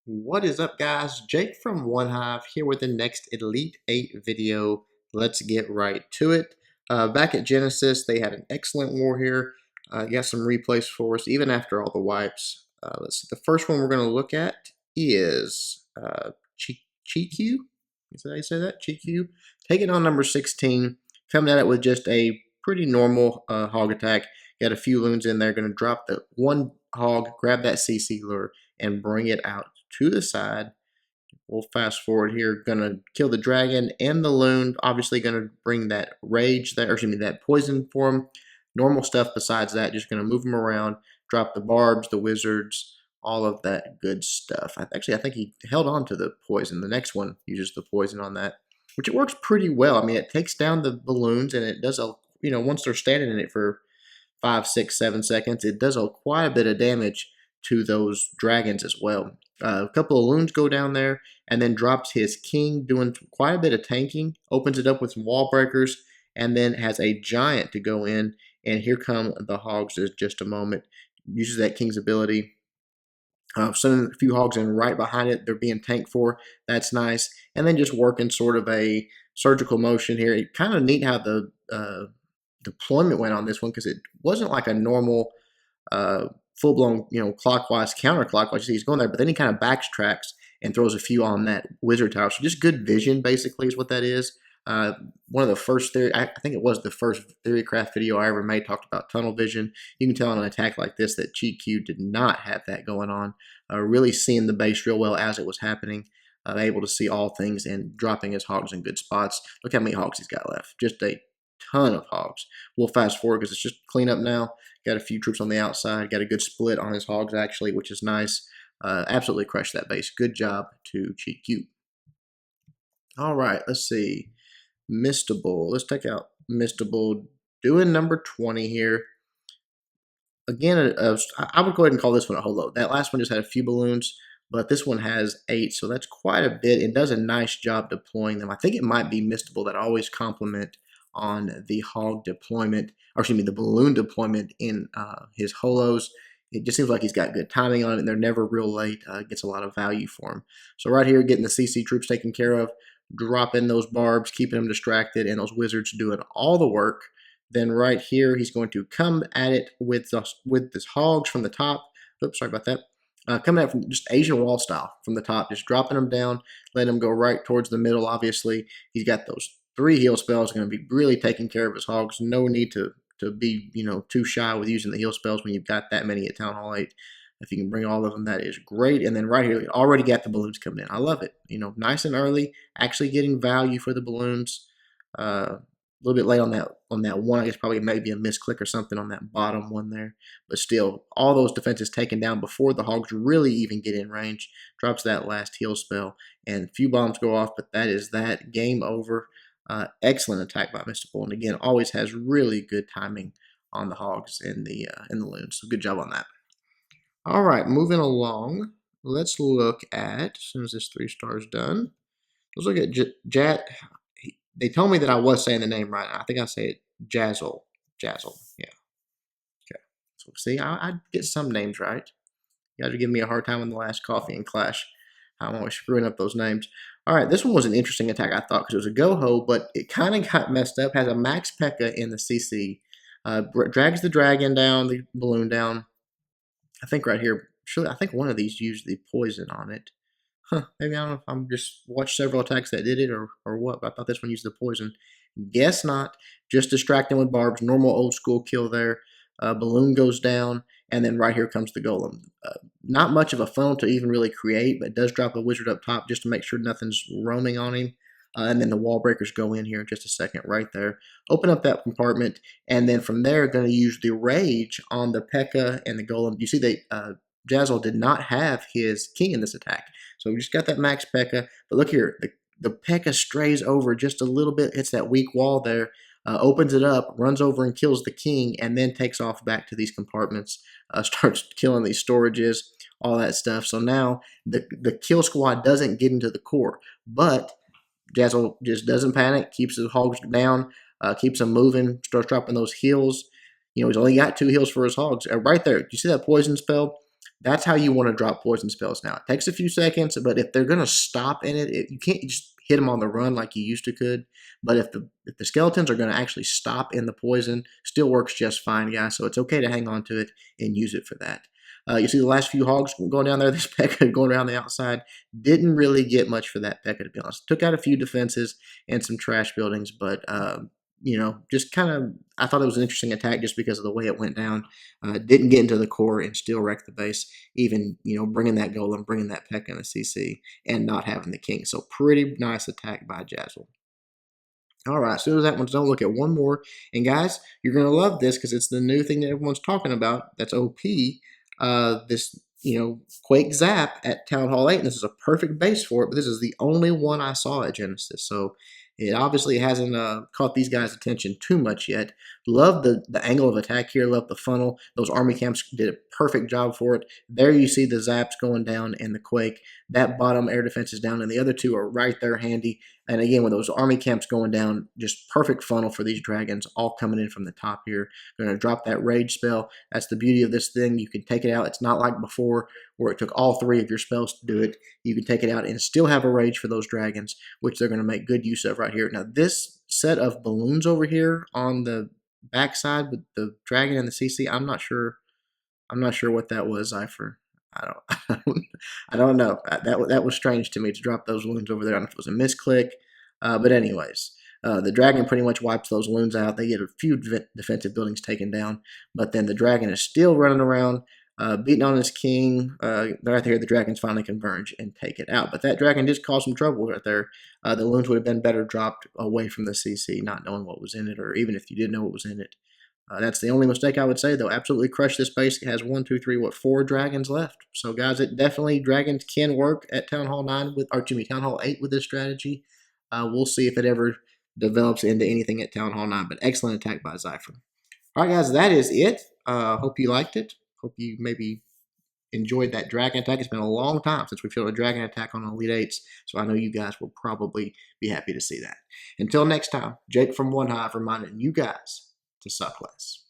What is up, guys? Jake from One Hive here with the next Elite 8 video. Let's get right to it. Back at Genesis, they had an excellent war here. Got some replays for us, even after all the wipes. Let's see. The first one we're going to look at is Chiku. Is that how you say that? Chiku. Taking on number 16. Coming at it with just a pretty normal hog attack. Got a few loons in there. Going to drop the one hog, grab that CC lure, and bring it out to the side. We'll fast forward here. Gonna kill the dragon and the loon. Obviously gonna bring that rage, that poison for him. Normal stuff besides that. Just gonna move him around, drop the barbs, the wizards, all of that good stuff. I think he held on to the poison. The next one uses the poison on that, which it works pretty well. I mean, it takes down the balloons and it does once they're standing in it for 5, 6, 7 seconds, it does quite a bit of damage to those dragons as well. A couple of loons go down there and then drops his king, doing quite a bit of tanking, opens it up with some wall breakers, and then has a giant to go in. And here come the hogs in just a moment. Uses that king's ability. Sending a few hogs in right behind it. They're being tanked for. That's nice. And then just working sort of a surgical motion here. It's kind of neat how the deployment went on this one, because it wasn't like a normal full-blown, clockwise, counterclockwise. You see he's going there, but then he kind of backtracks and throws a few on that wizard tower. So just good vision, basically, is what that is. One of the first I think it was the first Theorycraft video I ever made, talked about tunnel vision. You can tell on an attack like this that GQ did not have that going on. Really seeing the base real well as it was happening. Able to see all things and dropping his hogs in good spots. Look how many hogs he's got left. Just a ton of hogs. We'll fast forward because it's just cleanup now. Got a few troops on the outside. Got a good split on his hogs, actually, which is nice. Absolutely crushed that base. Good job to GQ. All right, let's see. Mistable. Let's take out Mistable. Doing number 20 here. Again, I would go ahead and call this one a holo. That last one just had a few balloons, but this one has 8, so that's quite a bit. It does a nice job deploying them. I think it might be Mistable that always compliment on the hog deployment, or excuse me, the balloon deployment in his holos. It just seems like he's got good timing on it, and they're never real late. Gets a lot of value for him. So right here, getting the CC troops taken care of, dropping those barbs, keeping them distracted, and those wizards doing all the work. Then right here, he's going to come at it with this hogs from the top. Oops, sorry about that. Coming at from just Asian wall style from the top, just dropping them down, letting them go right towards the middle. Obviously, he's got those 3 heal spells, going to be really taking care of his hogs. No need to be too shy with using the heal spells when you've got that many at Town Hall 8. If you can bring all of them, that is great. And then right here, already got the balloons coming in. I love it. Nice and early, actually getting value for the balloons. A little bit late on that one. I guess probably maybe a misclick or something on that bottom one there. But still, all those defenses taken down before the hogs really even get in range. Drops that last heal spell, and a few bombs go off, but that is that. Game over. Excellent attack by Mistable, and again, always has really good timing on the hogs and the loons. So good job on that. All right, moving along. Let's look at, as soon as this 3-star is done, let's look at Jat. They told me that I was saying the name right. I think I say it Jazzle. Jazzle, yeah. Okay. So see, I get some names right. You guys are giving me a hard time in the last Coffee and Clash. I'm always screwing up those names. All right, this one was an interesting attack, I thought, because it was a go-ho, but it kind of got messed up. Has a max P.E.K.K.A. in the CC. Drags the dragon down, the balloon down. I think right here, surely, I think one of these used the poison on it. Maybe, I don't know if I'm just watched several attacks that did it or what, but I thought this one used the poison. Guess not. Just distracting with barbs. Normal old school kill there. Balloon goes down, and then right here comes the golem. Not much of a funnel to even really create, but it does drop a wizard up top just to make sure nothing's roaming on him. And then the wall breakers go in here in just a second right there. Open up that compartment, and then from there, going to use the rage on the P.E.K.K.A. and the golem. You see that Jazzle did not have his king in this attack. So we just got that max P.E.K.K.A. But look here, the P.E.K.K.A. strays over just a little bit, hits that weak wall there, opens it up, runs over and kills the king, and then takes off back to these compartments, starts killing these storages, all that stuff. So now the kill squad doesn't get into the core, but Jazzle just doesn't panic, keeps his hogs down, keeps them moving, starts dropping those heals. He's only got 2 heals for his hogs. Right there, you see that poison spell? That's how you want to drop poison spells now. It takes a few seconds, but if they're going to stop in it, you can't just hit them on the run like you used to could. But if the skeletons are going to actually stop in the poison, still works just fine, guys. So it's okay to hang on to it and use it for that. You see the last few hogs going down there, this P.E.K.K.A going around the outside. Didn't really get much for that P.E.K.K.A, to be honest. Took out a few defenses and some trash buildings, but just kind of, I thought it was an interesting attack just because of the way it went down. Didn't get into the core and still wrecked the base, even, bringing that golem, bringing that P.E.K.K.A in the CC, and not having the king. So pretty nice attack by Jazzle. All right, as soon as that one's done, look at one more. And guys, you're going to love this because it's the new thing that everyone's talking about. That's OP. This, Quake Zap at Town Hall 8. And this is a perfect base for it, but this is the only one I saw at Genesis. So it obviously hasn't caught these guys' attention too much yet. Love the angle of attack here. Love the funnel. Those army camps did a perfect job for it. There you see the zaps going down and the quake. That bottom air defense is down, and the other two are right there handy. And again, with those army camps going down, just perfect funnel for these dragons, all coming in from the top here. Going to drop that rage spell. That's the beauty of this thing. You can take it out. It's not like before where it took all three of your spells to do it. You can take it out and still have a rage for those dragons, which they're going to make good use of right here. Now, this set of balloons over here on the backside with the dragon and the CC, I'm not sure what that was, Zypher. I don't know. That was strange to me to drop those loons over there. I don't know if it was a misclick, but anyways, the dragon pretty much wipes those loons out. They get a few defensive buildings taken down, but then the dragon is still running around, beating on his king. Right there, the dragons finally converge and take it out. But that dragon did cause some trouble right there. The loons would have been better dropped away from the CC, not knowing what was in it, or even if you did know what was in it. That's the only mistake I would say, though. Absolutely crushed this base. It has 4 dragons left. So, guys, it definitely, dragons can work at Town Hall 9 Town Hall 8 with this strategy. We'll see if it ever develops into anything at Town Hall 9. But excellent attack by Zypher. All right, guys, that is it. Hope you liked it. Hope you maybe enjoyed that dragon attack. It's been a long time since we've shown a dragon attack on Elite 8s, so I know you guys will probably be happy to see that. Until next time, Jake from One Hive reminding you guys to suck less.